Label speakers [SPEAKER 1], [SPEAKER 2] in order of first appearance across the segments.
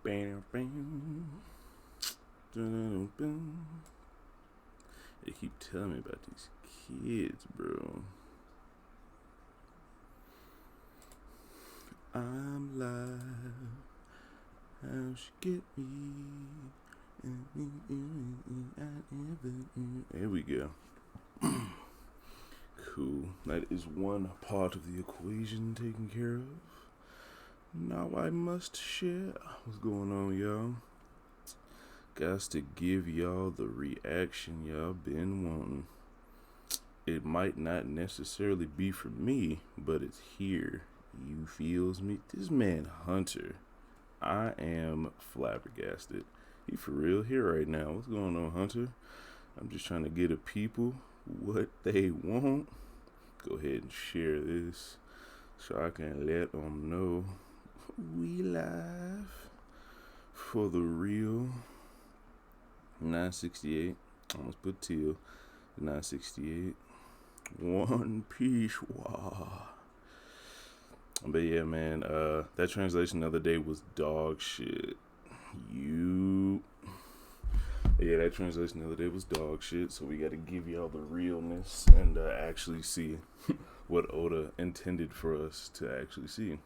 [SPEAKER 1] Bam, bam. Dun-dun-dun-dun. They keep telling me about these kids, bro. I'm live. How she get me? There we go. Cool. That is one part of the equation taken care of. Now I must share. What's going on, y'all? Got to give y'all the reaction y'all been wanting. It might not necessarily be for me, but it's here. You feels me? This man Hunter, I am flabbergasted. He for real here right now. What's going on, Hunter? I'm just trying to get a people what they want. Go ahead and share this so I can let them know we live for the real. 968. Almost put till 968. One Piece. Wow. But yeah, man, that translation the other day was dog shit. That translation the other day was dog shit, so we gotta give y'all the realness and actually see what Oda intended for us to actually see.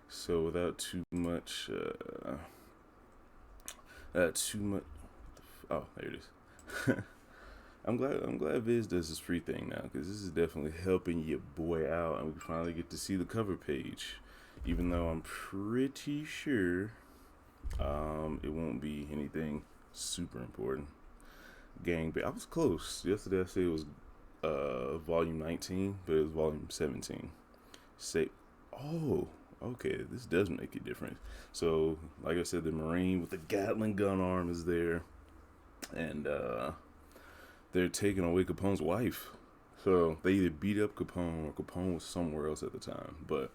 [SPEAKER 1] So without too much, oh, there it is. I'm glad Viz does this free thing now, because this is definitely helping your boy out, and we finally get to see the cover page. Even though I'm pretty sure it won't be anything super important. Gang, but I was close. Yesterday I said it was volume 19, but it was volume 17. Say, oh, okay, this does make a difference. So, like I said, the Marine with the Gatling gun arm is there, and they're taking away Capone's wife. So they either beat up Capone or Capone was somewhere else at the time. But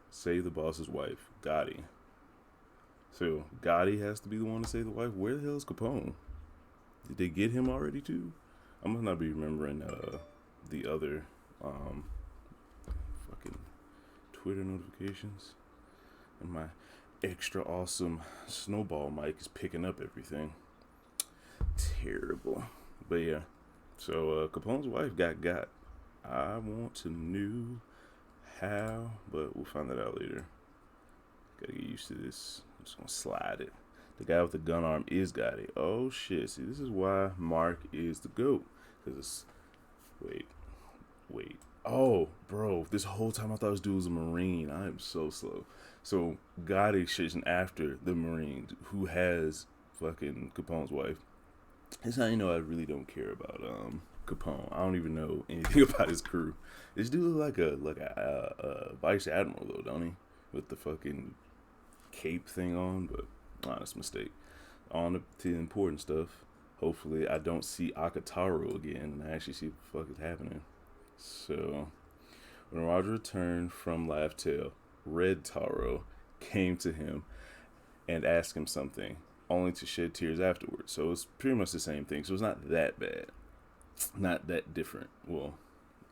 [SPEAKER 1] save the boss's wife, Gotti. So Gotti has to be the one to save the wife. Where the hell is Capone? Did they get him already too? I must not be remembering the other fucking Twitter notifications. And my extra awesome snowball mic is picking up everything. Terrible. But yeah. So Capone's wife got. I want to know how, but we'll find that out later. Gotta get used to this. I'm just gonna slide it. The guy with the gun arm is Gotti. Oh shit! See, this is why Mark is the GOAT. Cause wait. Oh, bro, this whole time I thought this dude was a Marine. I am so slow. So Gotti chasing after the Marine who has fucking Capone's wife. That's how you know I really don't care about Capone. I don't even know anything about his crew. This dude look like a vice admiral though, don't he? With the fucking cape thing on, but honest mistake. On to the important stuff. Hopefully, I don't see Akataro again, and I actually see what the fuck is happening. So, when Roger returned from Laugh Tale, Red Taro came to him and asked him something, only to shed tears afterwards. So it's pretty much the same thing. So it's not that bad, not that different. Well,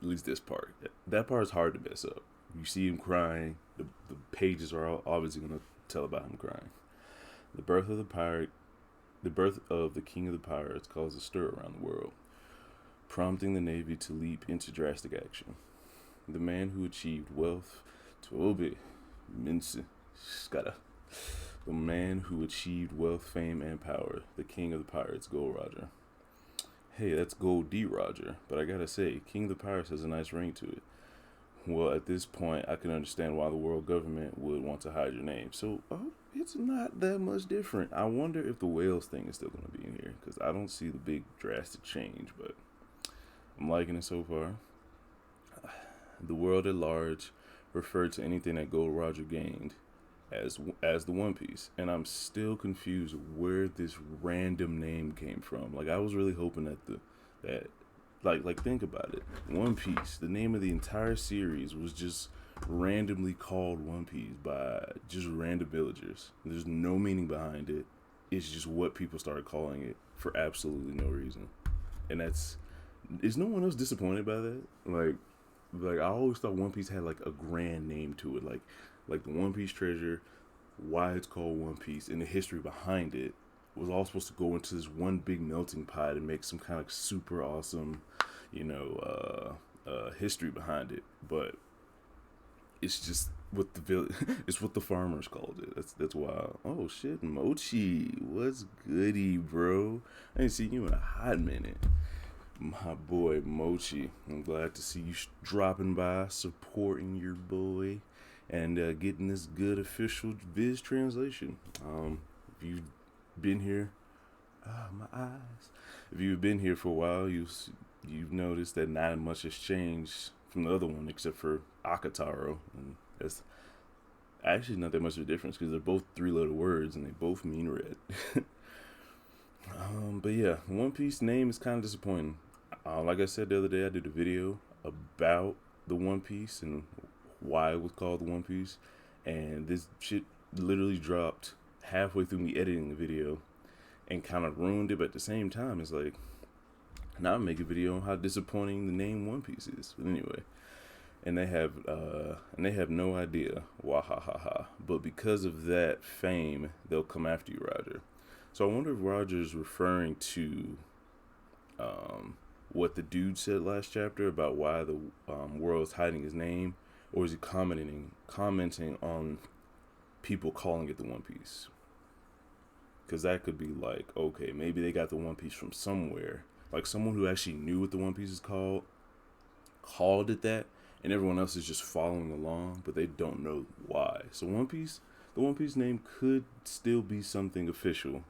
[SPEAKER 1] at least this part. That part is hard to mess up. You see him crying. The pages are obviously going to tell about him crying. The birth of the pirate, the birth of the king of the pirates caused a stir around the world, prompting the Navy to leap into drastic action. The man who achieved wealth, Toby Mince Scada. The man who achieved wealth, fame, and power, the king of the pirates, Gold Roger. Hey, that's Gold D. Roger, but I gotta say, King of the Pirates has a nice ring to it. Well, at this point, I can understand why the world government would want to hide your name. So, it's not that much different. I wonder if the whales thing is still going to be in here, because I don't see the big drastic change, but I'm liking it so far. The world at large referred to anything that Gold Roger gained as the One Piece, and I'm still confused where this random name came from. Like I was really hoping that like think about it. One Piece, the name of the entire series was just randomly called One Piece by just random villagers. There's no meaning behind it. It's just what people started calling it for absolutely no reason. And is no one else disappointed by that? Like I always thought One Piece had like a grand name to it, like the One Piece treasure, why it's called One Piece and the history behind it was all supposed to go into this one big melting pot and make some kind of super awesome, history behind it. But it's just what it's what the farmers called it. That's wild. Oh shit, Mochi, what's goody, bro? I ain't seen you in a hot minute. My boy Mochi, I'm glad to see you dropping by, supporting your boy, and getting this good official Viz translation. If you've been here, my eyes. If you've been here for a while, you've noticed that not much has changed from the other one except for Akataro, and that's actually not that much of a difference because they're both three-letter words and they both mean red. But yeah, One Piece name is kind of disappointing. Like I said the other day, I did a video about the One Piece and why it was called the One Piece, and this shit literally dropped halfway through me editing the video and kind of ruined it. But at the same time, it's like now I'm making a video on how disappointing the name One Piece is. But anyway, and they have no idea, wahahaha. But because of that fame, they'll come after you, Roger. So I wonder if Roger's referring to what the dude said last chapter about why the world's hiding his name, or is he commenting on people calling it the One Piece? Because that could be like, okay, maybe they got the One Piece from somewhere, like someone who actually knew what the One Piece is called it that, and everyone else is just following along, but they don't know why. So the One Piece name could still be something official,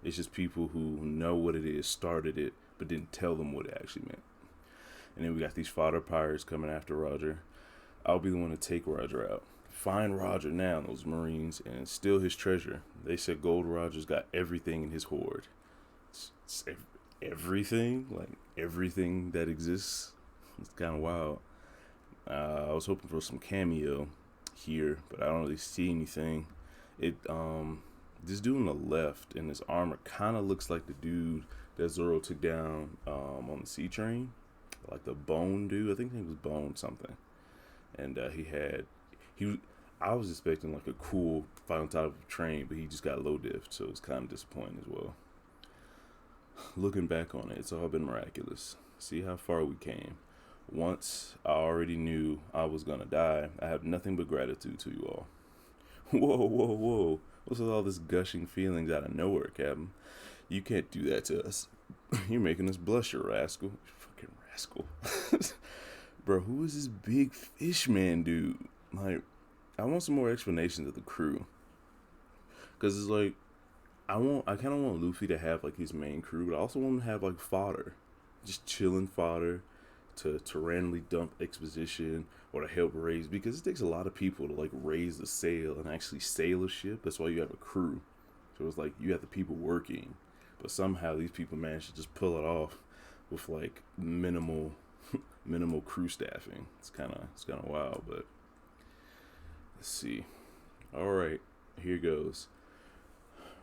[SPEAKER 1] It's just people who know what it is started it, but didn't tell them what it actually meant. And then we got these fodder pirates coming after Roger. I'll be the one to take Roger out. Find Roger now, those Marines, and steal his treasure. They said Gold Roger's got everything in his hoard. It's everything? Like, everything that exists? It's kind of wild. I was hoping for some cameo here, but I don't really see anything. This dude on the left in his armor kind of looks like the dude that Zoro took down on the sea train, like the Bone dude. I think his name was Bone something, and I was expecting like a cool fight on top of a train, but he just got low diff, so it's kind of disappointing as well. Looking back on it, it's all been miraculous. See how far we came. Once I already knew I was gonna die, I have nothing but gratitude to you all. Whoa. What's with all this gushing feelings out of nowhere, Captain? You can't do that to us. You're making us blush, you rascal. You fucking rascal. Bro, who is this big fish man dude? Like, I want some more explanations of the crew. Because it's like, I kind of want Luffy to have like his main crew, but I also want him to have like fodder. Just chilling fodder to randomly dump exposition or to help raise, because it takes a lot of people to like raise the sail and actually sail a ship. That's why you have a crew. So it's like you have the people working, but somehow these people manage to just pull it off with like minimal crew staffing. It's kind of wild, but let's see. All right, here goes.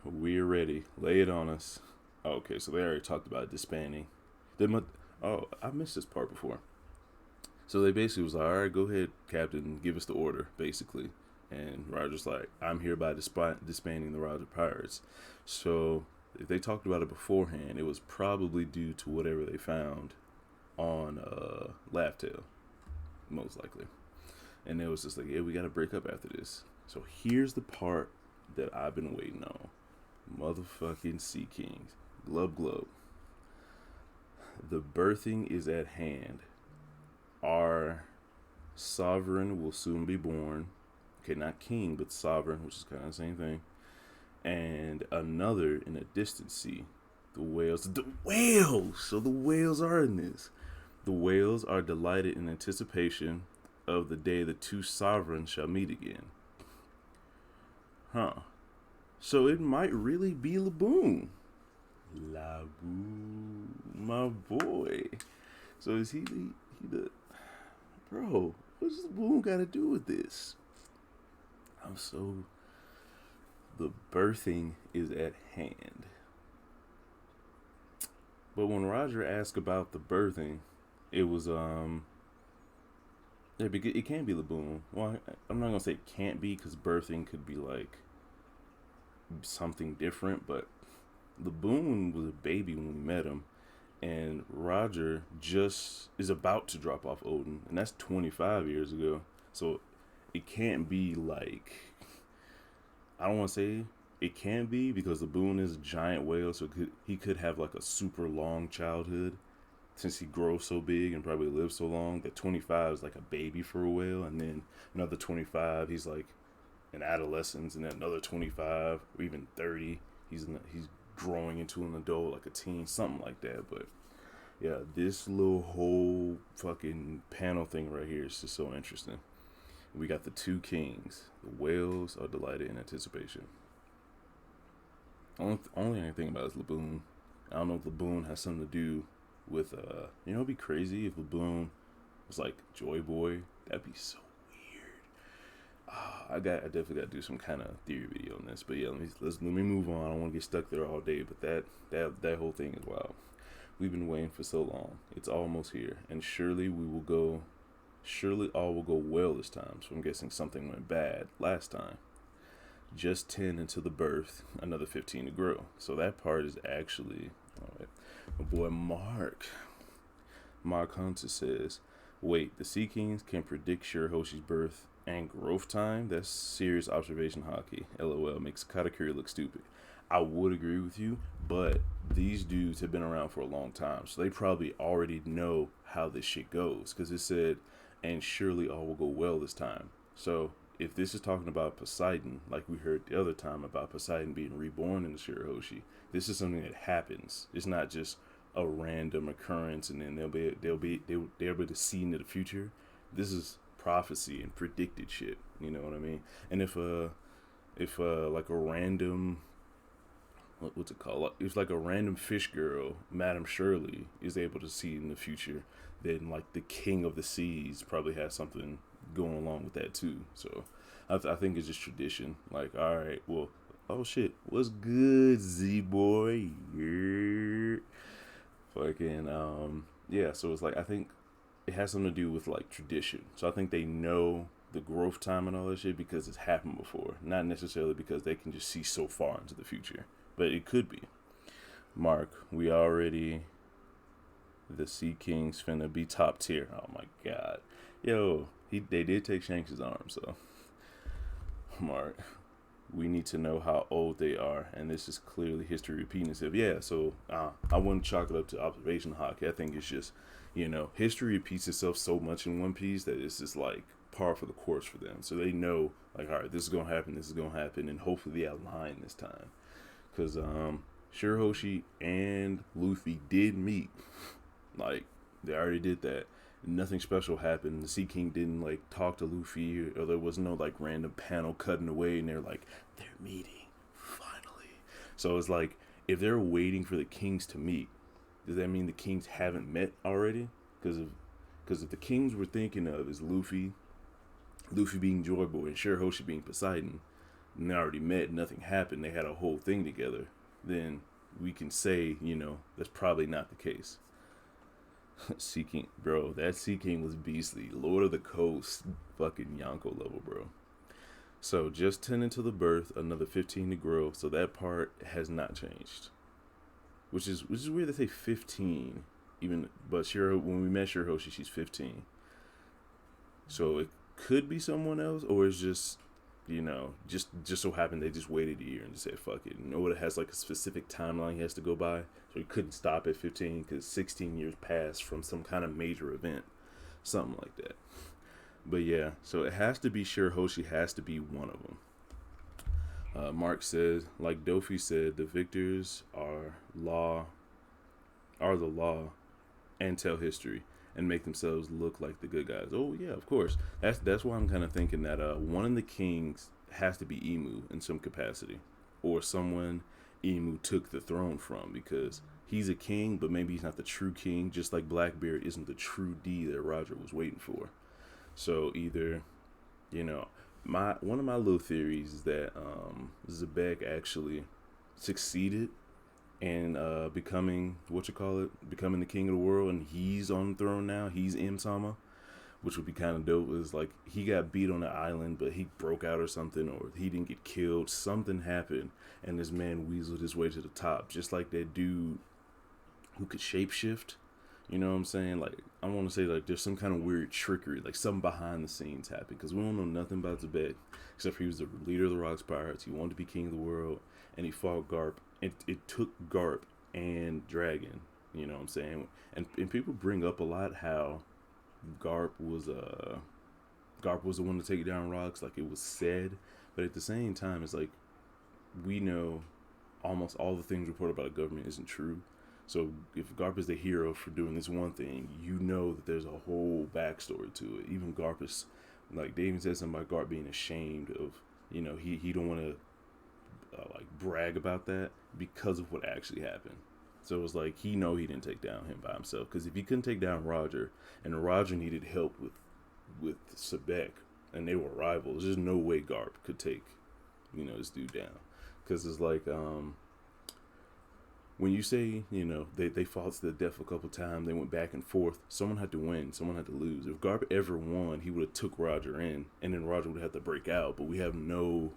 [SPEAKER 1] We're ready. Lay it on us. Okay, so they already talked about disbanding. I missed this part before. So they basically was like, all right, go ahead, Captain, give us the order, basically. And Roger's like, I'm hereby disbanding the Roger Pirates. So if they talked about it beforehand, it was probably due to whatever they found on Laugh Tale, most likely. And it was just like, yeah, we got to break up after this. So here's the part that I've been waiting on. Motherfucking Sea Kings. Glub. The birthing is at hand. Our sovereign will soon be born. Okay, not king, but sovereign, which is kind of the same thing. And another in a distant sea. The whales. So the whales are in this. The whales are delighted in anticipation of the day the two sovereigns shall meet again. Huh. So it might really be Laboon. Laboon, my boy. So is he the... Bro, what's Laboon got to do with this? The birthing is at hand. But when Roger asked about the birthing, it was it can't be Laboon. Well, I'm not gonna say it can't be, because birthing could be like something different. But Laboon was a baby when we met him, and Roger just is about to drop off Odin, and that's 25 years ago. So it can't be like, I don't want to say it can be, because Laboon is a giant whale, so he could have like a super long childhood since he grows so big and probably lives so long that 25 is like a baby for a whale, and then another 25 he's like an adolescence, and then another 25 or even 30 he's growing into an adult, like a teen, something like that. But yeah, this little whole fucking panel thing right here is just so interesting. We got the two kings. The whales are delighted in anticipation. Only thing I think about is Laboon. I don't know if Laboon has something to do with it'd be crazy if Laboon was like Joy Boy. That'd be so weird. I definitely got to do some kind of theory video on this. But yeah, let me move on. I don't want to get stuck there all day. But that whole thing is wild. We've been waiting for so long. It's almost here, and surely all will go well this time. So I'm guessing something went bad last time. Just 10 into the birth, another 15 to grow. So that part is actually all right. My boy Mark Hunter says, wait, the Sea Kings can predict Shirahoshi's birth and growth time? That's serious observation hockey. LOL, makes Katakuri look stupid. I would agree with you, but these dudes have been around for a long time, so they probably already know how this shit goes, because it said, and surely all will go well this time. So if this is talking about Poseidon, like we heard the other time about Poseidon being reborn in the Shirahoshi, this is something that happens. It's not just a random occurrence and then they'll be able to see into the future. This is prophecy and predicted shit. You know what I mean? And if like a random, what's it called? If like a random fish girl, Madame Shirley, is able to see in the future, then like the king of the seas probably has something going along with that too. So I think it's just tradition. Like, all right, well, oh shit, what's good, Z boy? Yeah. Fucking yeah. So it's like, I think it has something to do with like tradition. So I think they know the growth time and all that shit because it's happened before, not necessarily because they can just see so far into the future. But it could be. Mark, the Sea Kings finna be top tier. Oh my god. Yo, they did take Shanks' arm, so. Mark, we need to know how old they are, and this is clearly history repeating itself. Yeah, so I wouldn't chalk it up to observation hockey. I think it's just, history repeats itself so much in One Piece that it's just like par for the course for them. So they know, like, all right, this is gonna happen, and hopefully they align this time. Because Shirahoshi and Luffy did meet. Like, they already did that. Nothing special happened. The Sea King didn't like talk to Luffy, or there was no like random panel cutting away and they're like, they're meeting finally. So it's like, if they're waiting for the kings to meet, does that mean the kings haven't met already? Because if the kings we're thinking of is Luffy being Joy Boy and Shirahoshi being Poseidon, and they already met, nothing happened, they had a whole thing together, then we can say, that's probably not the case. Sea King, bro, that Sea King was beastly. Lord of the Coast, fucking Yonko level, bro. So just 10 into the birth, another 15 to grow. So that part has not changed, which is weird to say 15. But when we met Shirahoshi, she's 15. So it could be someone else, or it's just just so happened they just waited a year and just said fuck it. It has like a specific timeline he has to go by, so he couldn't stop at 15 because 16 years passed from some kind of major event, something like that. But yeah, so it has to be Shirahoshi, has to be one of them. Mark says, like Dofi said, the victors are the law and tell history and make themselves look like the good guys. Oh yeah, of course. That's why I'm kind of thinking that one of the kings has to be Imu in some capacity, or someone Imu took the throne from, because he's a king, but maybe he's not the true king. Just like Blackbeard isn't the true D that Roger was waiting for. So either, one of my little theories is that Zebek actually succeeded and becoming the king of the world, and he's on the throne now. He's M Sama, which would be kind of dope, is like he got beat on the island, but he broke out or something, or he didn't get killed. Something happened, and this man weaseled his way to the top, just like that dude who could shapeshift. You know what I'm saying? Like, I want to say, like, there's some kind of weird trickery, like something behind the scenes happened, because we don't know nothing about Tibet, except for he was the leader of the Rocks Pirates. He wanted to be king of the world, and he fought Garp. It took Garp and Dragon. You know what I'm saying? And people bring up a lot how Garp was Garp was the one to take down Rocks, like it was said, but at the same time, it's like we know almost all the things reported about the government isn't true. So if Garp is the hero for doing this one thing, you know that there's a whole backstory to it. Even Garp is, like, they even said something about Garp being ashamed of, you know, he don't want to like brag about that because of what actually happened. So it was like he didn't take down him by himself, because if he couldn't take down Roger, and Roger needed help with Sebek, and they were rivals, there's no way Garp could take, you know, this dude down. Because it's like when you say, you know, they fought to the death a couple times, they went back and forth, someone had to win, someone had to lose. If Garp ever won, he would have took Roger in, and then Roger would have to break out, but we have no,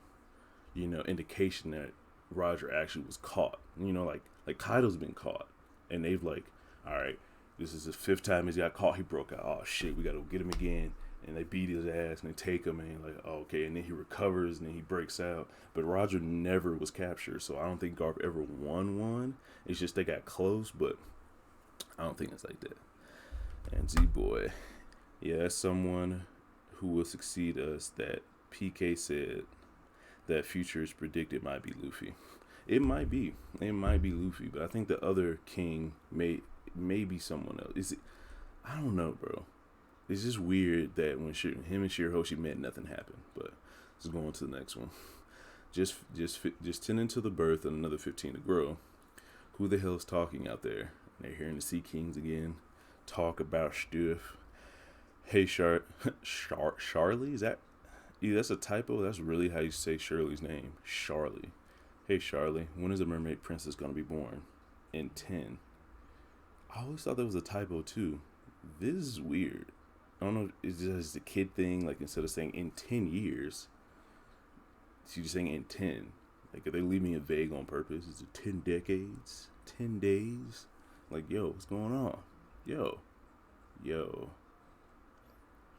[SPEAKER 1] you know, indication that Roger actually was caught. You know, like Kaido's been caught, and they've like, all right, this is the fifth time he's got caught. He broke out. Oh shit, we got to get him again. And they beat his ass and they take him, and like, oh, okay, and then he recovers and then he breaks out. But Roger never was captured, so I don't think Garp ever won one. It's just they got close, but I don't think it's like that. And Z-Boy, yeah, that's someone who will succeed us that PK said that future is predicted might be Luffy. It might be Luffy, but I think the other king may be someone else. Is it? I don't know, bro. It's just weird that when him and Shirahoshi met, nothing happened. But let's go on to the next one. Just 10 into the birth and another 15 to grow. Who the hell is talking out there? They're hearing the Sea Kings again talk about stuff. Hey, Charlie? Is that? Yeah, that's a typo. That's really how you say Shirley's name. Charlie. Hey, Charlie. When is the Mermaid Princess gonna be born? In 10. I always thought that was a typo too. This is weird. I don't know. It's just a kid thing. Like, instead of saying in 10 years, she's just saying in 10. Like, are they leaving it vague on purpose? Is it 10 decades? 10 days? Like, yo, what's going on? Yo.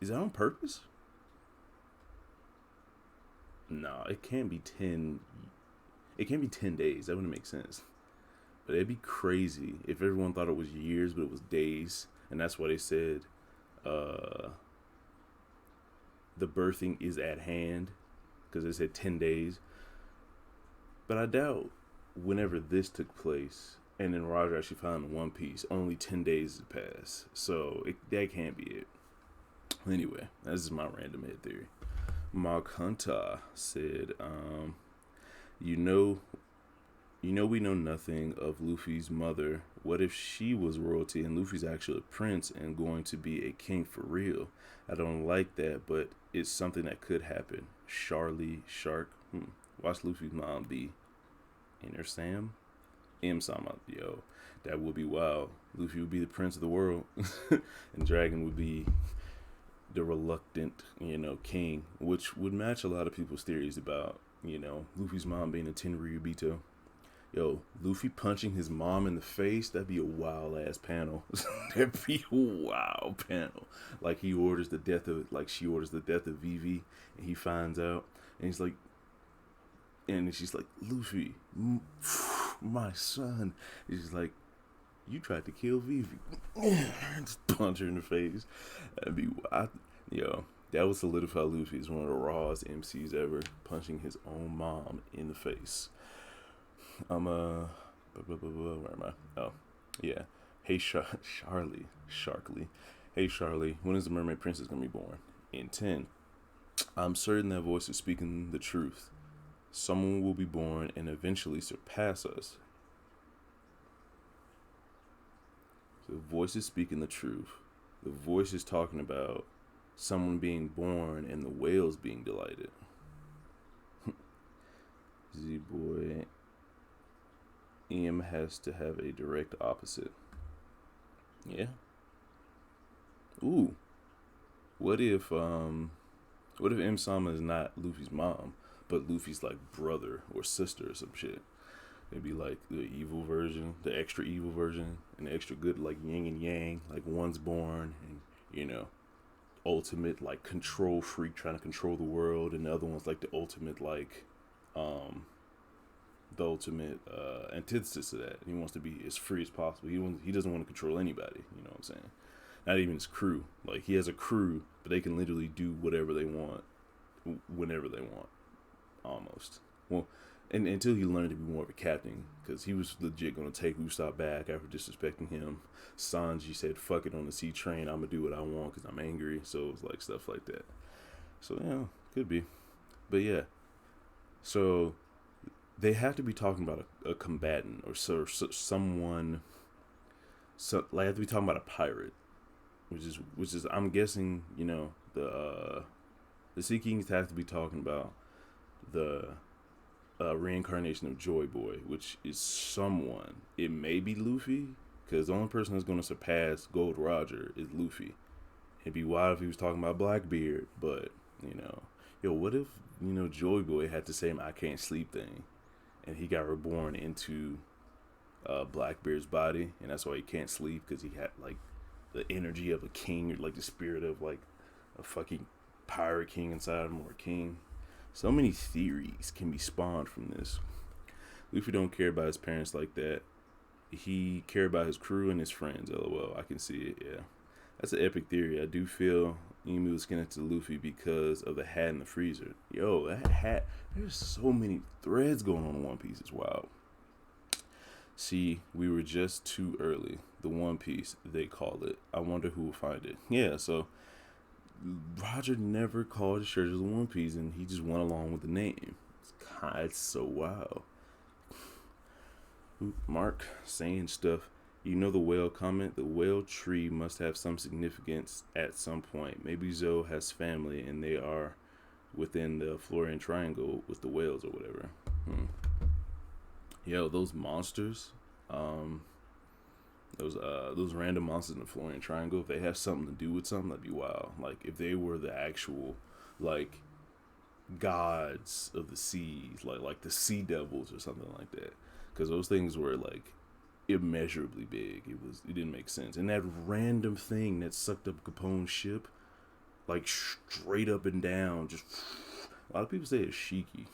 [SPEAKER 1] Is that on purpose? Nah, it can't be 10. It can't be 10 days. That wouldn't make sense. But it'd be crazy if everyone thought it was years, but it was days. And that's why they said the birthing is at hand, because they said 10 days. But I doubt whenever this took place and then Roger actually found One Piece, only 10 days had passed. So that can't be it. Anyway, that's just my random head theory. Mark Hunter said, you know we know nothing of Luffy's mother. What if she was royalty and Luffy's actually a prince and going to be a king for real? I don't like that, but it's something that could happen. Charlie Shark. Watch Luffy's mom be Inner Sam? Sama. Yo, that would be wild. Luffy would be the prince of the world. And Dragon would be the reluctant, you know, king, which would match a lot of people's theories about, you know, Luffy's mom being a Tenryubito. Yo, Luffy punching his mom in the face, that'd be a wild ass panel. That'd be a wild panel. Like, she orders the death of Vivi, and he finds out, and he's like, and she's like, Luffy, my son. He's like, you tried to kill Vivi. Just punch her in the face. That'd be wild. Yo, that would solidify Luffy as one of the rawest MCs ever, punching his own mom in the face. Where am I? Oh, yeah. Hey, Charlie. Hey, Charlie, when is the Mermaid Princess gonna be born? In 10. I'm certain that voice is speaking the truth. Someone will be born and eventually surpass us. The voice is speaking the truth. The voice is talking about someone being born and the whales being delighted. Z-Boy. M has to have a direct opposite. Yeah. Ooh. What if M Sama is not Luffy's mom, but Luffy's like brother or sister or some shit? It'd be like the evil version, the extra evil version, and the extra good, like yin and yang. Like one's born and you know ultimate like control freak trying to control the world, and the other one's like the ultimate um antithesis to that. He wants to be as free as possible. He doesn't want to control anybody. You know what I'm saying? Not even his crew. Like he has a crew, but they can literally do whatever they want, whenever they want, almost. Well, and until he learned to be more of a captain, because he was legit gonna take Usopp back after disrespecting him. Sanji said, "Fuck it on the sea train. I'm gonna do what I want because I'm angry." So it was like stuff like that. So yeah, could be, but yeah. So they have to be talking about a combatant or someone. So like, have to be talking about a pirate, which is I'm guessing the Sea Kings have to be talking about the reincarnation of Joy Boy, which is someone. It may be Luffy, because the only person that's going to surpass Gold Roger is Luffy. It'd be wild if he was talking about Blackbeard, but yo, what if Joy Boy had the same "I can't sleep" thing, and he got reborn into Blackbeard's body, and that's why he can't sleep, because he had like the energy of a king, or like the spirit of like a fucking pirate king inside him, or a king. So many theories can be spawned from this. Luffy don't care about his parents like that. He care about his crew and his friends. LOL. I can see it. Yeah, that's an epic theory. I do feel Emu was connected to Luffy because of the hat in the freezer. Yo, that hat. There's so many threads going on in One Piece. It's wild. See, we were just too early. The One Piece, they call it. I wonder who will find it. Yeah, so Roger never called his treasures the One Piece, and he just went along with the name. It's so wild. Mark saying stuff. You know the whale comment? The whale tree must have some significance at some point. Maybe Zoe has family and they are within the Florian Triangle with the whales or whatever. Yo, those monsters, those random monsters in the Florian Triangle, if they have something to do with something, that'd be wild. Like if they were the actual like gods of the seas, like the sea devils or something like that, because those things were like immeasurably big. It didn't make sense. And that random thing that sucked up Capone's ship, like straight up and down, just a lot of people say it's Shiki.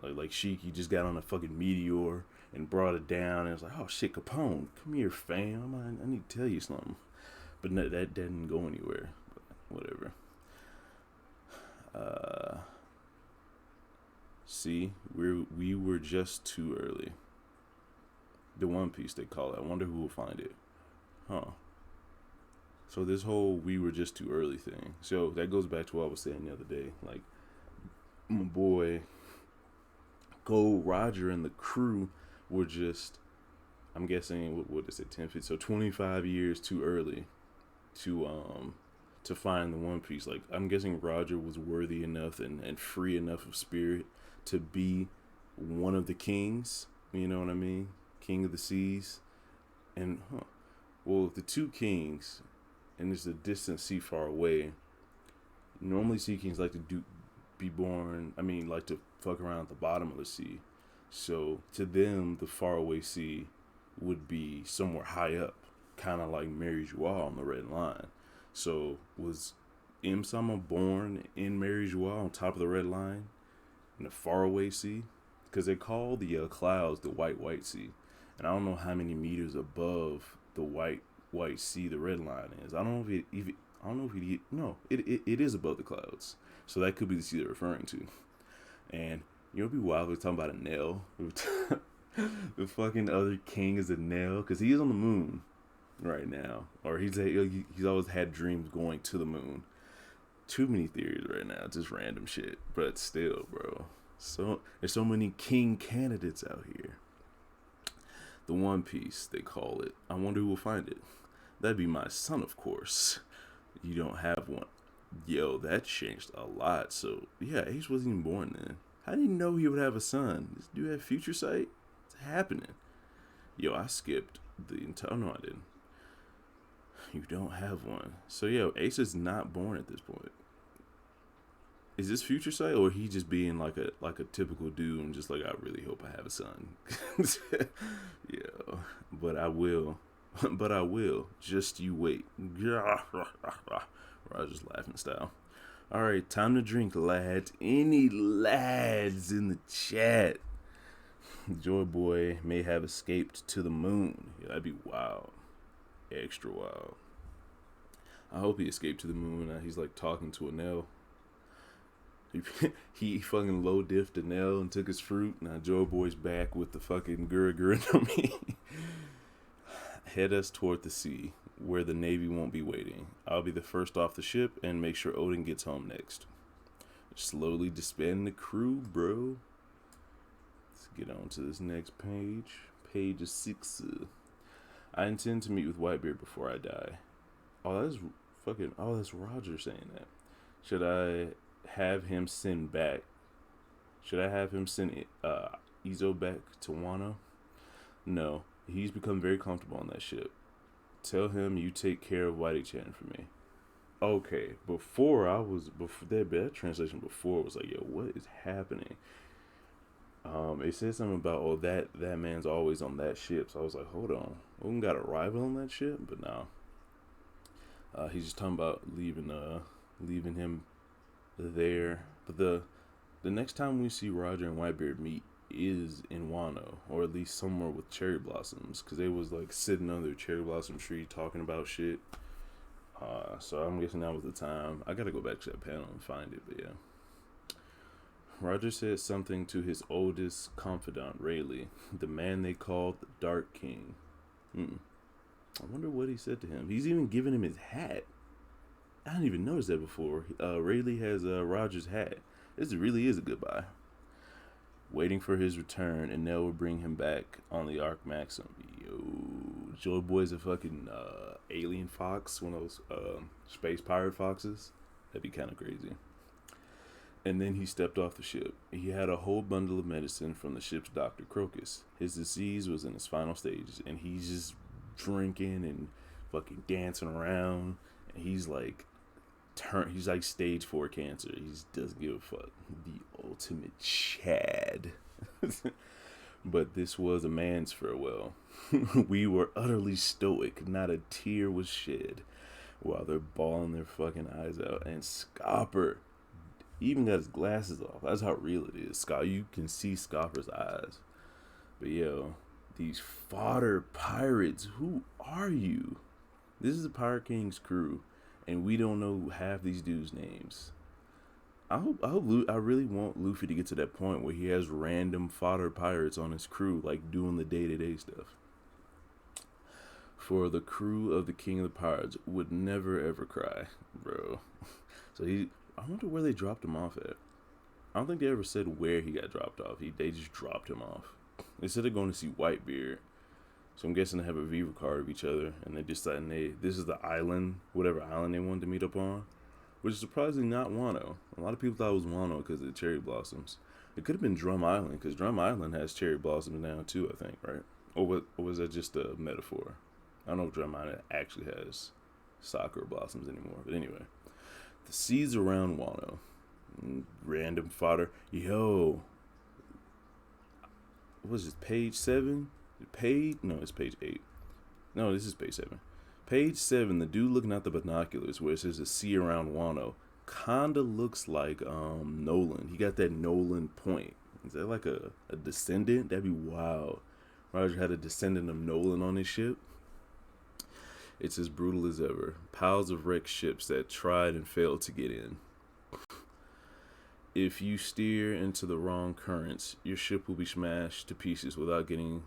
[SPEAKER 1] Like Shiki just got on a fucking meteor and brought it down, and it's like, oh shit, Capone, come here, fam. I need to tell you something. But no, that didn't go anywhere. But whatever. See, we were just too early. The One Piece, they call it. I wonder who will find it. Huh. So this whole "we were just too early" thing. So that goes back to what I was saying the other day. Like my boy Gold Roger and the crew were just, I'm guessing, what is it, 10 feet? So 25 years too early to find the One Piece. Like I'm guessing Roger was worthy enough and free enough of spirit to be one of the kings. You know what I mean? King of the seas. And well, the two kings, and there's a distant sea far away. Normally, sea kings like to like to fuck around at the bottom of the sea. So to them, the faraway sea would be somewhere high up, kind of like Mary Joie on the Red Line. So was M Sama born in Mary Joie on top of the Red Line in the faraway sea? Because they call the clouds the white sea, and I don't know how many meters above the white sea the Red Line is. I don't know if it is above the clouds. So that could be the sea they're referring to. And it'd be wild if we're talking about a nail. The fucking other king is a nail, because he is on the moon right now, or he's always had dreams going to the moon. Too many theories right now, just random shit. But still, bro. So there's so many king candidates out here. The One Piece, they call it. I wonder who will find it. That'd be my son, of course. You don't have one. Yo, that changed a lot. So yeah, Ace wasn't even born then. How did he know he would have a son? This dude have future sight? It's happening. Yo, I skipped the entire. No, I didn't. You don't have one. So yo, Ace is not born at this point. Is this future sight or he just being like a typical dude and just like I really hope I have a son. Yeah, but I will. But I will. Just you wait. Roger's laughing style. All right, time to drink, lads. Any lads in the chat? Joy Boy may have escaped to the moon. Yeah, that'd be wild. Extra wild. I hope he escaped to the moon. He's like talking to a nail. He fucking low diffed a nail and took his fruit. Now Joy Boy's back with the fucking gura on me. Head us toward the sea, where the Navy won't be waiting. I'll be the first off the ship and make sure Odin gets home next. Slowly disband the crew, bro. Let's get on to this next page. Page 6. I intend to meet with Whitebeard before I die. Oh, that's Roger saying that. Should I have him send back? Should I have him send Izo back to Wano? No. He's become very comfortable on that ship. Tell him you take care of Whitey-chan for me. Okay, before that translation before was like, yo, what is happening? It said something about that man's always on that ship. So I was like, hold on, Oden got a rival on that ship, but no. He's just talking about leaving him there. But the next time we see Roger and Whitebeard meet is in Wano, or at least somewhere with cherry blossoms, because they was like sitting under a cherry blossom tree talking about shit. So I'm guessing that was the time. I gotta go back to that panel and find it, but yeah. Roger said something to his oldest confidant, Rayleigh, the man they called the Dark King. I wonder what he said to him. He's even giving him his hat. I didn't even notice that before. Rayleigh has Roger's hat. This really is a goodbye. Waiting for his return, and Nell will bring him back on the Ark Maxim. Yo, Joy Boy's a fucking alien fox, one of those space pirate foxes. That'd be kind of crazy. And then he stepped off the ship. He had a whole bundle of medicine from the ship's doctor, Crocus. His disease was in its final stages, and he's just drinking and fucking dancing around. And he's like stage 4 cancer. He doesn't give a fuck. The ultimate Chad. But this was a man's farewell. We were utterly stoic. Not a tear was shed while they're bawling their fucking eyes out. And Scopper even got his glasses off. That's how real it is. You can see Scopper's eyes. But yo, these fodder pirates, who are you? This is the Pirate King's crew, and we don't know half these dudes' names. I really want Luffy to get to that point where he has random fodder pirates on his crew, like doing the day-to-day stuff. For the crew of the King of the Pirates would never ever cry, bro. So I wonder where they dropped him off at. I don't think they ever said where he got dropped off. They just dropped him off. They said they're going to see Whitebeard. So I'm guessing they have a Viva card of each other, and they decided this is the island, whatever island they wanted to meet up on, which is surprisingly not Wano. A lot of people thought it was Wano because of the cherry blossoms. It could have been Drum Island, because Drum Island has cherry blossoms now too, I think, right? Or was that just a metaphor? I don't know if Drum Island actually has sakura blossoms anymore, but anyway. The seas around Wano. Random fodder. Yo. What is this, page 7? No, it's page 8. No, this is page 7. Page 7, the dude looking out the binoculars where it says the sea around Wano kinda looks like Nolan. He got that Nolan point. Is that like a descendant? That'd be wild. Roger had a descendant of Nolan on his ship. It's as brutal as ever. Piles of wrecked ships that tried and failed to get in. If you steer into the wrong currents, your ship will be smashed to pieces without getting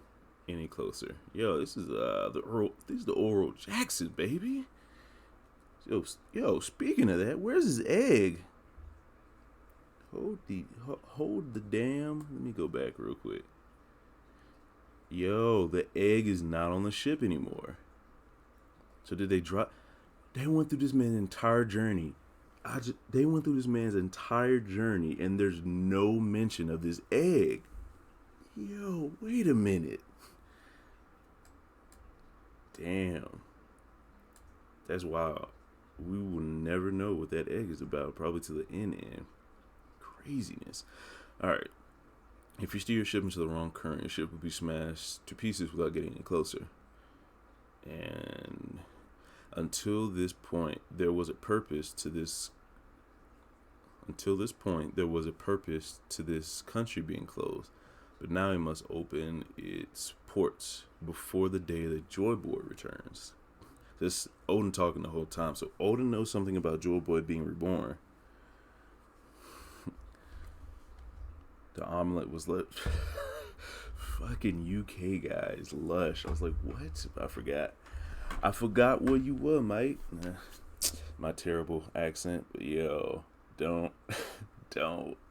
[SPEAKER 1] any closer. Yo, this is the Oral Jackson, baby. Yo, speaking of that, where's his egg? Hold the damn. Let me go back real quick. Yo, the egg is not on the ship anymore. So did they drop? They went through this man's entire journey. They went through this man's entire journey, and there's no mention of this egg. Yo, wait a minute. Damn. That's wild. We will never know what that egg is about, probably to the end. Craziness. All right. If you steer your ship into the wrong current, your ship will be smashed to pieces without getting any closer. And until this point, there was a purpose to this. Until this point, there was a purpose to this country being closed. But now it must open its ports before the day that Joy Boy returns. This Odin talking the whole time. So Odin knows something about Joy Boy being reborn. The omelet was fucking UK guys, lush. I was like, what? I forgot where you were, mate. My terrible accent, but yo, don't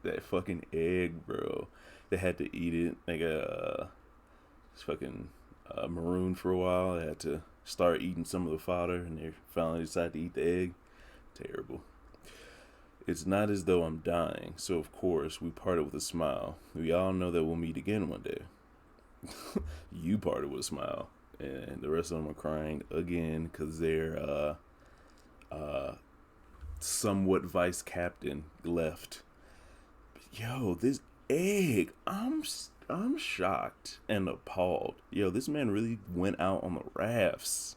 [SPEAKER 1] that fucking egg, bro. They had to eat it like it's fucking marooned for a while. They had to start eating some of the fodder, and they finally decided to eat the egg. Terrible. It's not as though I'm dying, so of course we parted with a smile. We all know that we'll meet again one day. You parted with a smile, and the rest of them are crying again because their somewhat vice captain left. But yo, this egg, I'm shocked and appalled. Yo, this man really went out on the rafts.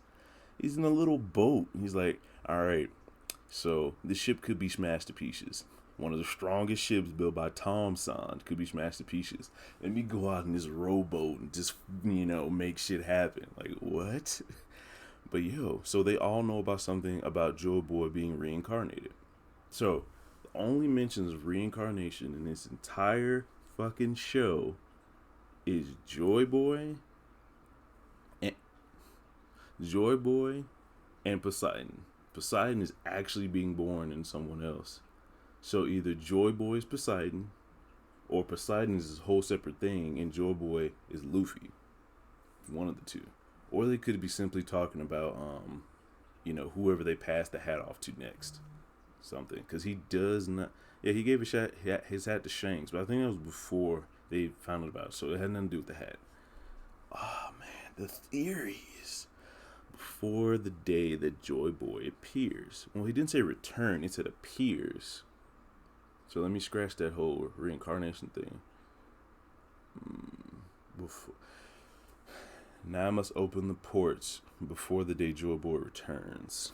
[SPEAKER 1] He's in a little boat. He's like, all right, so the ship could be smashed to pieces. One of the strongest ships built by Tom Sand could be smashed to pieces. Let me go out in this rowboat and just, make shit happen. Like, what? But yo, so they all know about something about Joy Boy being reincarnated. So, the only mentions of reincarnation in this entire fucking show is Joy Boy and Poseidon. Poseidon is actually being born in someone else. So either Joy Boy is Poseidon, or Poseidon is this whole separate thing, and Joy Boy is Luffy. One of the two. Or they could be simply talking about, whoever they pass the hat off to next. Something. Because he does not... Yeah, he gave his hat to Shanks, but I think that was before they found out about it, so it had nothing to do with the hat. Oh, man, the theories. Before the day that Joy Boy appears. Well, he didn't say return, he said appears. So let me scratch that whole reincarnation thing. Now I must open the ports before the day Joy Boy returns.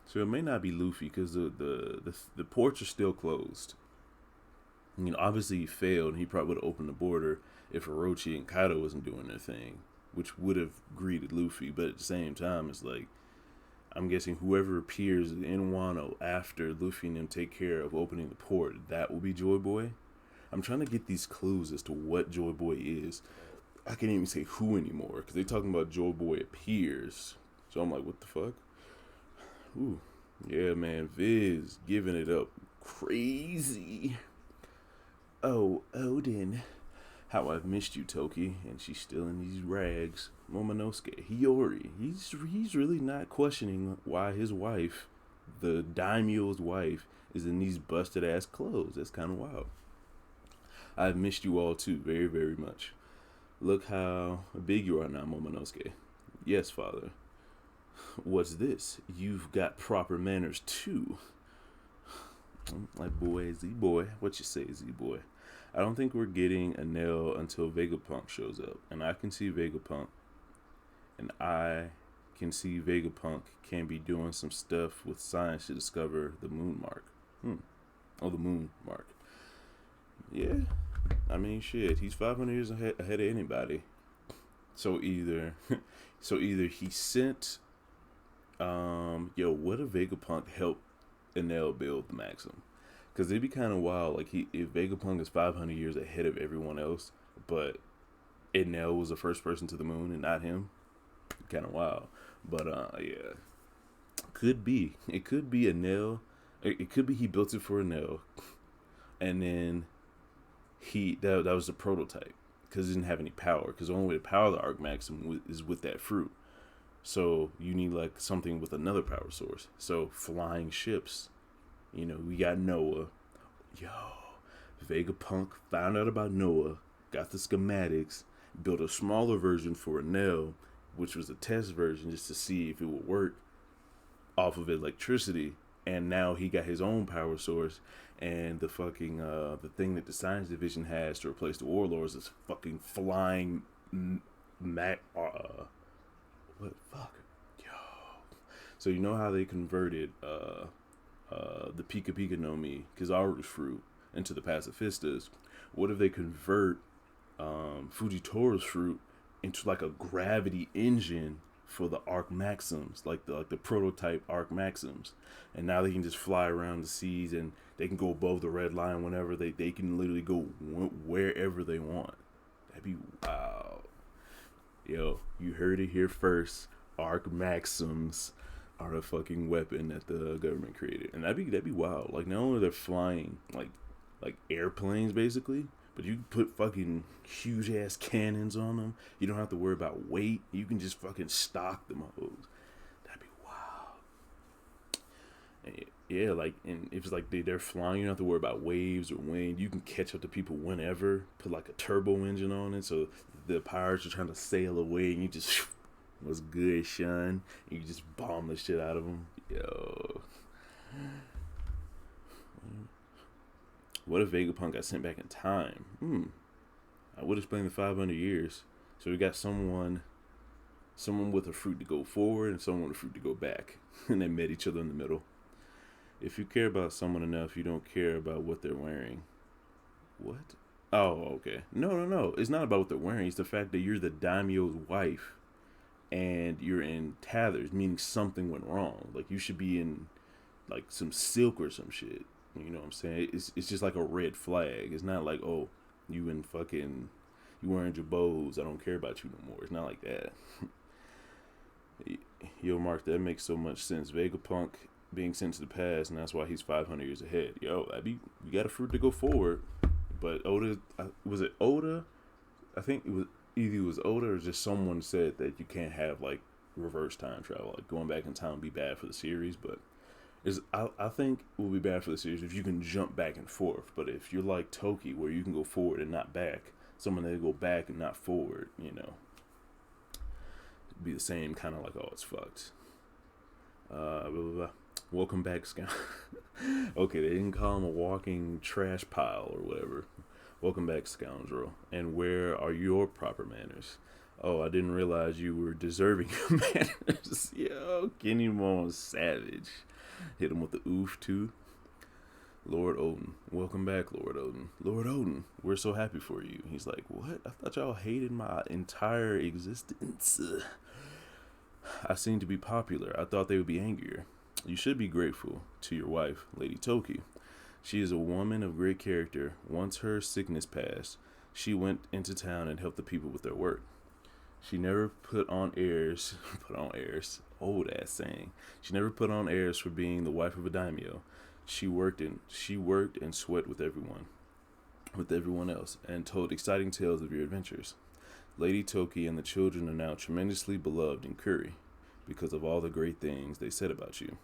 [SPEAKER 1] So it may not be Luffy because the ports are still closed. Obviously he failed, and he probably would have opened the border if Orochi and Kaido wasn't doing their thing, which would have greeted Luffy. But at the same time, it's like, I'm guessing whoever appears in Wano after Luffy and them take care of opening the port, that will be Joy Boy. I'm trying to get these clues as to what Joy Boy is. I can't even say who anymore, because they're talking about Joy Boy appears. So I'm like, what the fuck? Ooh, yeah, man, Viz giving it up crazy. Oh, Odin. How I've missed you, Toki. And she's still in these rags. Momonosuke, Hiyori. He's really not questioning why his wife, the daimyo's wife, is in these busted ass clothes. That's kind of wild. I've missed you all too, very, very much. Look how big you are now, Momonosuke. Yes, father. What's this? You've got proper manners too. Like, boy, Z-boy. What you say, Z-boy? I don't think we're getting a nail until Vegapunk shows up. And I can see Vegapunk. And I can see Vegapunk can be doing some stuff with science to discover the moon mark. Oh, the moon mark. Yeah. I mean, shit. He's 500 years ahead of anybody. So either he sent... what if Vegapunk helped Enel build the Maxim? Because it'd be kind of wild, like, if Vegapunk is 500 years ahead of everyone else, but Enel was the first person to the moon and not him. Kind of wild. But, yeah. Could be. It could be Enel. It could be he built it for Enel. And then that was the prototype. Because it didn't have any power. Because the only way to power the Arc Maxim is with that fruit. So you need like something with another power source. So flying ships. We got Noah. Yo, Vegapunk found out about Noah, got the schematics, built a smaller version for Enel, which was a test version just to see if it would work off of electricity. And now he got his own power source, and the fucking the thing that the science division has to replace the warlords is fucking flying what fuck yo. So you know how they converted the Pika Pika no Mi Kizaru's fruit into the pacifistas? What if they convert Fujitora's fruit into like a gravity engine for the Arc Maxims, like the prototype Arc Maxims, and now they can just fly around the seas and they can go above the red line whenever they can literally go wherever they want. That'd be wow. Yo, you heard it here first. Arc Maxims are a fucking weapon that the government created, and that'd be wild. Like not only they're flying like airplanes basically, but you put fucking huge ass cannons on them. You don't have to worry about weight. You can just fucking stock them hoes. That'd be wild. And yeah, like, and if it's like they're flying, you don't have to worry about waves or wind. You can catch up to people whenever. Put like a turbo engine on it, so the pirates are trying to sail away, and you just what's good, Sean? And you just bomb the shit out of them. Yo. What if Vegapunk got sent back in time? I would explain the 500 years. So we got someone with a fruit to go forward and someone with a fruit to go back. And they met each other in the middle. If you care about someone enough, you don't care about what they're wearing. What? Oh, okay. No. It's not about what they're wearing. It's the fact that you're the daimyo's wife and you're in tatters, meaning something went wrong. Like you should be in like some silk or some shit. You know what I'm saying? It's just like a red flag. It's not like, oh, you wearing jabots, I don't care about you no more. It's not like that. Yo, Mark, that makes so much sense. Vegapunk being sent to the past, and that's why he's 500 years ahead. Yo, you got a fruit to go forward. But Oda, was it Oda? I think it was either Oda or just someone said that you can't have like reverse time travel. Like going back in time would be bad for the series, but I think it will be bad for the series if you can jump back and forth. But if you're like Toki, where you can go forward and not back, someone that go back and not forward, you know, it'd be the same kind of like, oh, it's fucked. Blah, blah, blah. Welcome back, Scout. Okay, they didn't call him a walking trash pile or whatever. Welcome back, scoundrel. And where are your proper manners? Oh, I didn't realize you were deserving of manners. Yo, Kinemon savage. Hit him with the oof too. Lord Odin, welcome back, Lord Odin. Lord Odin, we're so happy for you. He's like, what? I thought y'all hated my entire existence. I seem to be popular. I thought they would be angrier. You should be grateful to your wife, Lady Toki. She is a woman of great character. Once her sickness passed, she went into town and helped the people with their work. She never put on airs. Old ass saying. She never put on airs for being the wife of a daimyo. She worked and sweat with everyone else, and told exciting tales of your adventures. Lady Toki and the children are now tremendously beloved in Kuri because of all the great things they said about you.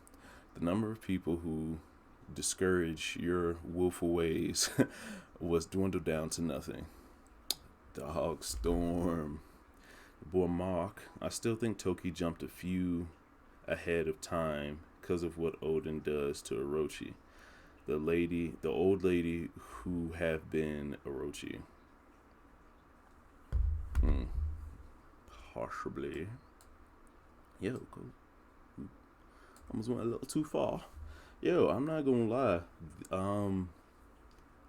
[SPEAKER 1] The number of people who discourage your willful ways was dwindled down to nothing. Dog Storm. Boy Mark, I still think Toki jumped a few ahead of time because of what Odin does to Orochi, the old lady who have been Orochi. Possibly. Yo, go. Almost went a little too far. Yo, I'm not gonna lie.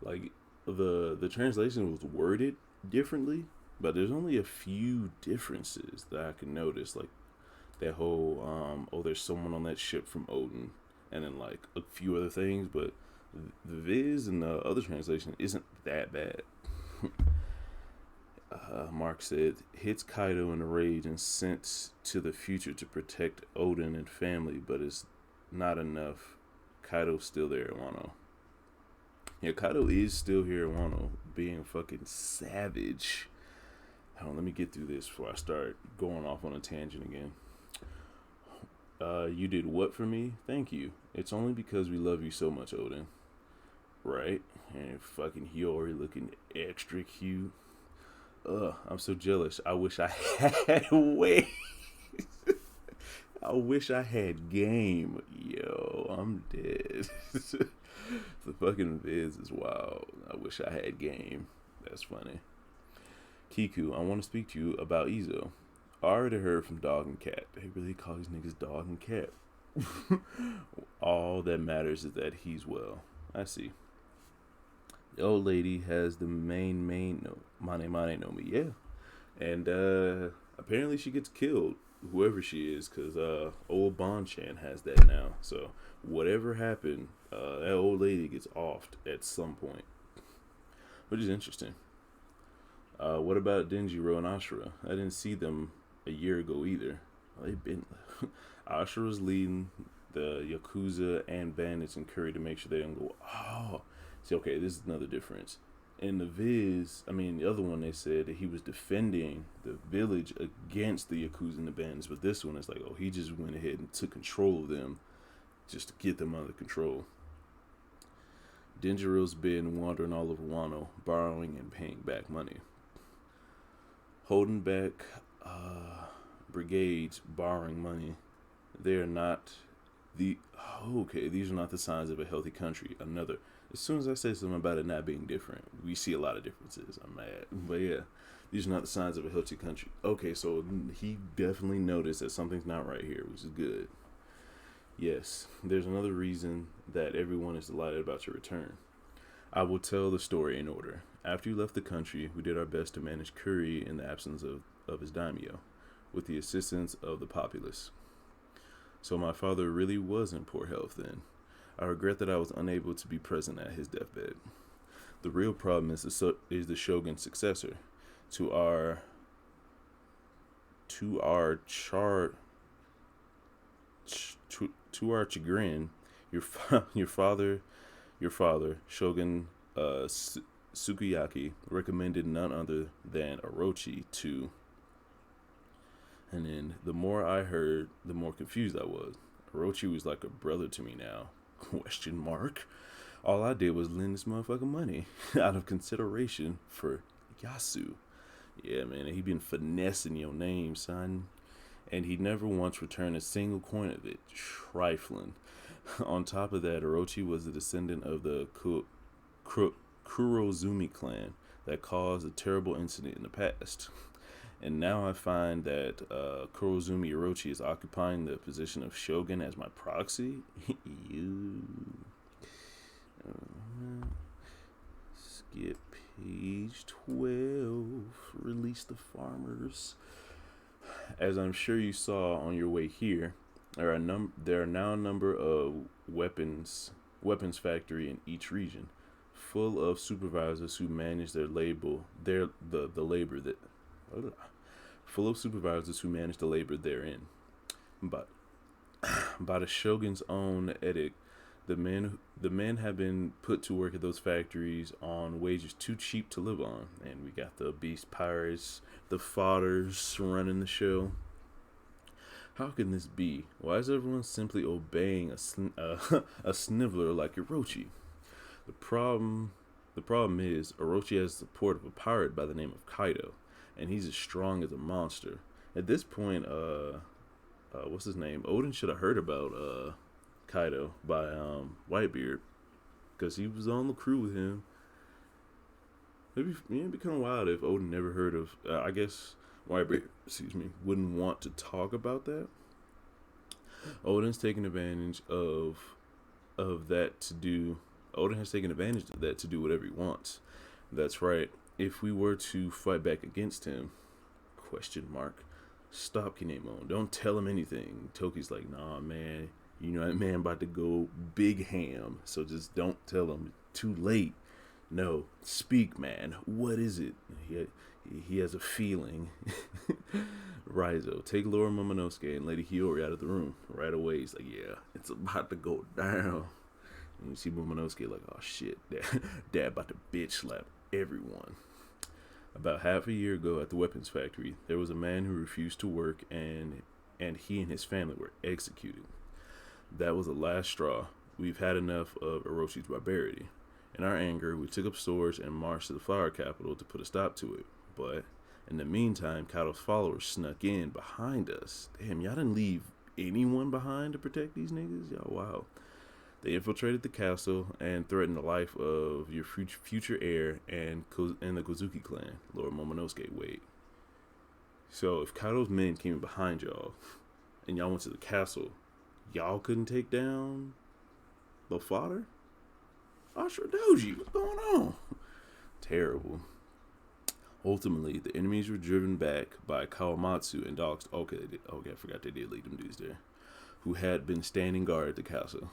[SPEAKER 1] Like the translation was worded differently, but there's only a few differences that I can notice. Like that whole there's someone on that ship from Odin, and then like a few other things, but the Viz and the other translation isn't that bad. Mark said, hits Kaido in a rage and sent to the future to protect Odin and family, but it's not enough. Kaido's still there at Wano. Yeah, Kaido is still here at Wano, being fucking savage. Hold on, let me get through this before I start going off on a tangent again. You did what for me? Thank you. It's only because we love you so much, Odin. Right? And fucking Hiyori looking extra cute. I'm so jealous. I wish I had way. I wish I had game. Yo, I'm dead. The fucking Viz is wild. I wish I had game. That's funny. Kiku, I want to speak to you about Izo. I already heard from Dog and Cat. They really call these niggas Dog and Cat. All that matters is that he's well. I see. The old lady has the main no Mane no Mi, yeah. And apparently she gets killed, whoever she is, because old Bonchan has that now. So whatever happened, that old lady gets offed at some point, which is interesting. What about Denjiro and Ashura? I didn't see them a year ago either. They've been Ashura's leading the Yakuza and bandits in Curry to make sure they don't go. Oh, see, okay, this is another difference. In the Viz, I mean, the other one, they said that he was defending the village against the Yakuza and the bandits, but this one is like, oh, he just went ahead and took control of them just to get them under control. Denjiro's been wandering all over Wano, borrowing and paying back money. Holding back brigades, borrowing money. They are not these are not the signs of a healthy country. Another. As soon as I say something about it not being different, we see a lot of differences. I'm mad. But yeah, these are not the signs of a healthy country. Okay, so he definitely noticed that something's not right here, which is good. Yes, there's another reason that everyone is delighted about your return. I will tell the story in order. After you left the country, we did our best to manage Curry in the absence of his daimyo, with the assistance of the populace. So my father really was in poor health then. I regret that I was unable to be present at his deathbed. The real problem is the shogun's successor. To our chagrin, your father, Shogun Sukiyaki, recommended none other than Orochi to. And then the more I heard, the more confused I was. Orochi was like a brother to me now. ? All I did was lend this motherfucker money out of consideration for Yasu. Yeah, man, he been finessing your name, son. And he never once returned a single coin of it. Trifling. On top of that, Orochi was a descendant of the Kurozumi clan that caused a terrible incident in the past. And now I find that Kurozumi Orochi is occupying the position of shogun as my proxy. You. Skip page 12. Release the farmers. As I'm sure you saw on your way here, there are now a number of weapons factory in each region, full of supervisors who manage the labor therein. But by the shogun's own edict, the men have been put to work at those factories on wages too cheap to live on, and we got the beast pirates, the fodders running the show. How can this be? Why is everyone simply obeying a sniveler like Orochi? The problem is Orochi has the support of a pirate by the name of Kaido, and he's as strong as a monster. At this point, what's his name? Oden should have heard about Kaido by Whitebeard, because he was on the crew with him. It'd be kind of wild if Oden never heard of. I guess Whitebeard, wouldn't want to talk about that. Oden's taking advantage of that to do. Oden has taken advantage of that to do whatever he wants. That's right. If we were to fight back against him, ? Stop Kinemon. Don't tell him anything. Toki's like, nah, man. You know that man about to go big ham. So just don't tell him. Too late. No. Speak, man. What is it? He has a feeling. Raizo, take Laura Momonosuke and Lady Hiyori out of the room right away. He's like, yeah, it's about to go down. And you see Momonosuke like, oh shit, dad about to bitch slap everyone. About half a year ago at the weapons factory, there was a man who refused to work, and he and his family were executed. That was the last straw. We've had enough of Orochi's barbarity. In our anger, we took up swords and marched to the flower capital to put a stop to it. But In the meantime, Kato's followers snuck in behind us. Damn, y'all didn't leave anyone behind to protect these niggas? Y'all, wow. They infiltrated the castle and threatened the life of your future heir and the Kozuki clan, Lord Momonosuke. Wait. So if Kato's men came behind y'all and y'all went to the castle, y'all couldn't take down the fodder? Ashura Doji, what's going on? Terrible. Ultimately, the enemies were driven back by Kawamatsu and dogs. Okay, I forgot they did lead them dudes there, who had been standing guard at the castle.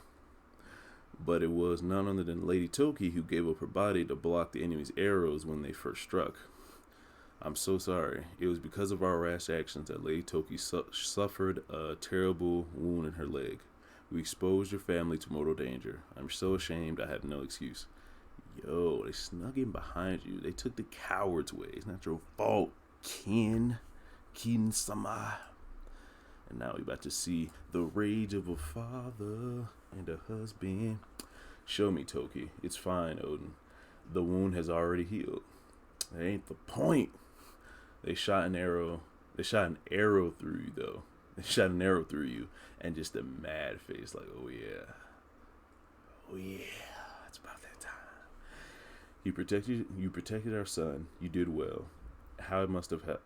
[SPEAKER 1] But it was none other than Lady Toki who gave up her body to block the enemy's arrows when they first struck. I'm so sorry. It was because of our rash actions that Lady Toki suffered a terrible wound in her leg. We exposed your family to mortal danger. I'm so ashamed I have no excuse. Yo, they snuck in behind you. They took the coward's way. It's not your fault, Kin-sama. And now we're about to see the rage of a father and a husband. Show me, Toki. It's fine, Oden. The wound has already healed. That ain't the point. They shot an arrow through you, though. They shot an arrow through you, and just a mad face, like, oh yeah, it's about that time. You protected our son. You did well. How it must have hurt.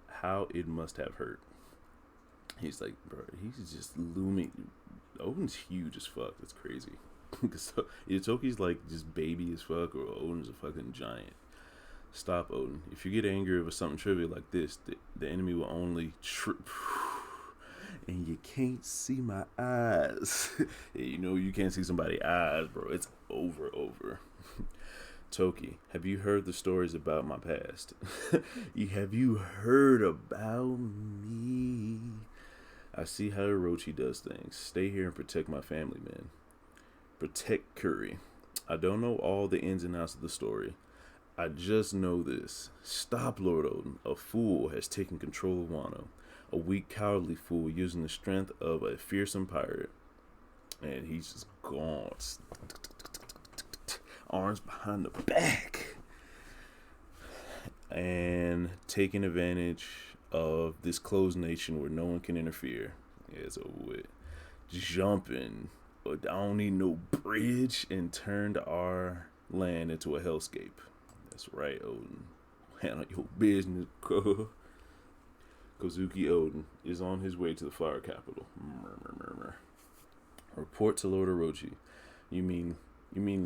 [SPEAKER 1] He's like, bro, he's just looming. Oden's huge as fuck. That's crazy. Because Toki's like just baby as fuck, or Oden's a fucking giant. Stop, Oden. If you get angry over something trivial like this, the enemy will only and you can't see my eyes. You know you can't see somebody's eyes, bro. It's over. Toki, have you heard the stories about my past? Have you heard about me? I see how Orochi does things. Stay here and protect my family, man. Protect Curry. I don't know all the ins and outs of the story. I just know this. Stop Lord Oden. A fool has taken control of Wano. A weak, cowardly fool using the strength of a fearsome pirate. And he's just gone. Arms behind the back. And taking advantage of this closed nation where no one can interfere. Yeah, it's over with. Jumping. I don't need no bridge, and turned our land into a hellscape. That's right, Oden. Handle your business, Kozuki Oden is on his way to the Flower Capital. Report to Lord Orochi. You mean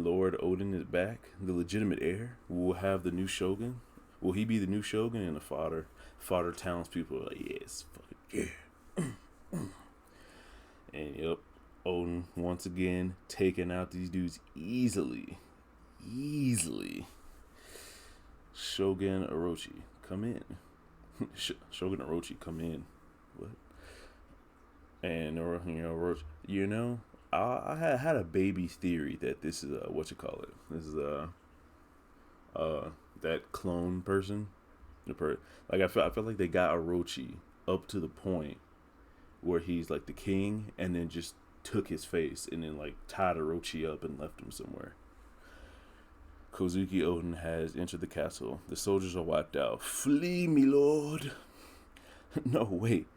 [SPEAKER 1] Lord Oden is back? The legitimate heir? Will have the new shogun? Will he be the new shogun? And the fodder townspeople are like, yes, fucking yeah. And yep, Oden once again taking out these dudes easily. Shogun Orochi, come in. Shogun Orochi, come in. What? And Orochi, I had a baby theory that this is This is that clone person. I felt like they got Orochi up to the point where he's like the king, and then just took his face and then like tied Orochi up and left him somewhere. Kozuki Oden has entered the castle. The soldiers are wiped out. Flee, me lord. No, wait.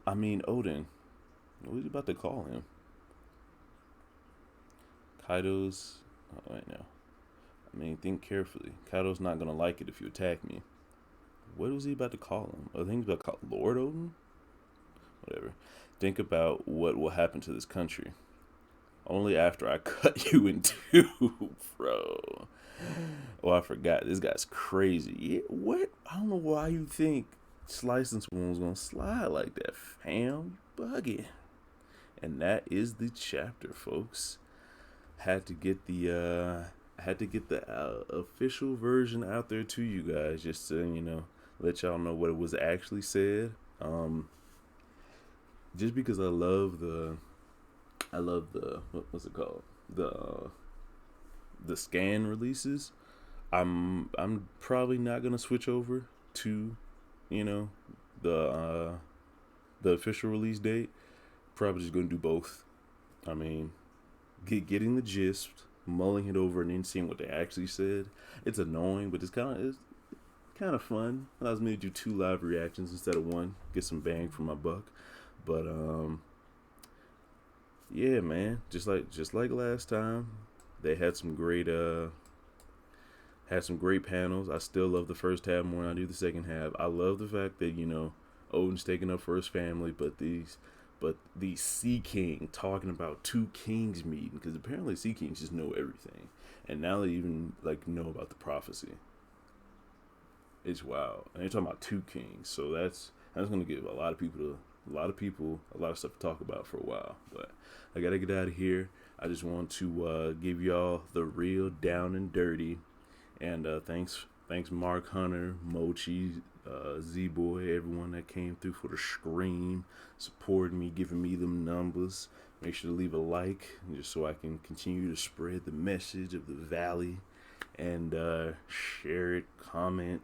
[SPEAKER 1] I mean, Oden. What is he about to call him? Kaido's... Oh, wait, no. I mean, think carefully. Kaido's not going to like it if you attack me. What was he about to call him? I think he's about to call Lord Oden? Whatever. Think about what will happen to this country. Only after I cut you in two, bro. Oh, I forgot. This guy's crazy. Yeah, what? I don't know why you think Slice and Spoon was gonna slide like that, fam. Bugging. And that is the chapter, folks. Had to get the official version out there to you guys, just to let y'all know what it was actually said. Just because I love the what's it called, the scan releases. I'm probably not gonna switch over to the official release date. Probably just gonna do both. I mean, getting the gist, mulling it over, and then seeing what they actually said. It's annoying, but it's kind kind of fun. Allows me to do 2 live reactions instead of 1. Get some bang for my buck. But yeah, man. Just like last time, they had some great panels. I still love the first half more than I do the second half. I love the fact that Odin's taking up for his family, but the Sea King talking about 2 kings meeting, because apparently Sea Kings just know everything, and now they even like know about the prophecy. It's wild, and they're talking about 2 kings, so that's gonna give a lot of people a lot of stuff to talk about for a while. But I gotta get out of here. I just want to give y'all the real down and dirty. And thanks Mark Hunter, Mochi, Z Boy, everyone that came through for the stream, supporting me, giving me them numbers. Make sure to leave a like, just so I can continue to spread the message of the Valley, and share it, comment.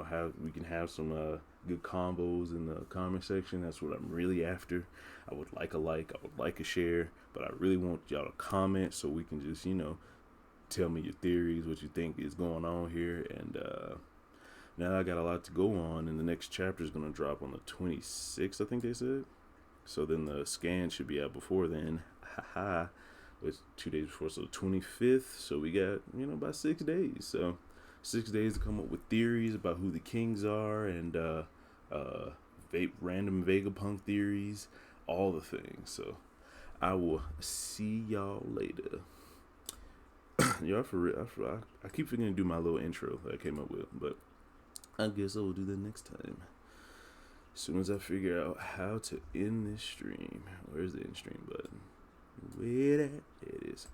[SPEAKER 1] How we can have some good combos in the comment section. That's what I'm really after. I would like a like, I would like a share, but I really want y'all to comment so we can just tell me your theories, what you think is going on here. And now I got a lot to go on, and the next chapter is going to drop on the 26th, I think they said. So then the scan should be out before then. Haha. It's 2 days before, so the 25th. So we got, about 6 days. So 6 days to come up with theories about who the kings are, and random Vegapunk theories, all the things. So I will see y'all later. Y'all, for real, I keep forgetting to do my little intro that I came up with, but I guess I will do that next time. As soon as I figure out how to end this stream. Where's the end stream button? Where that? There it is.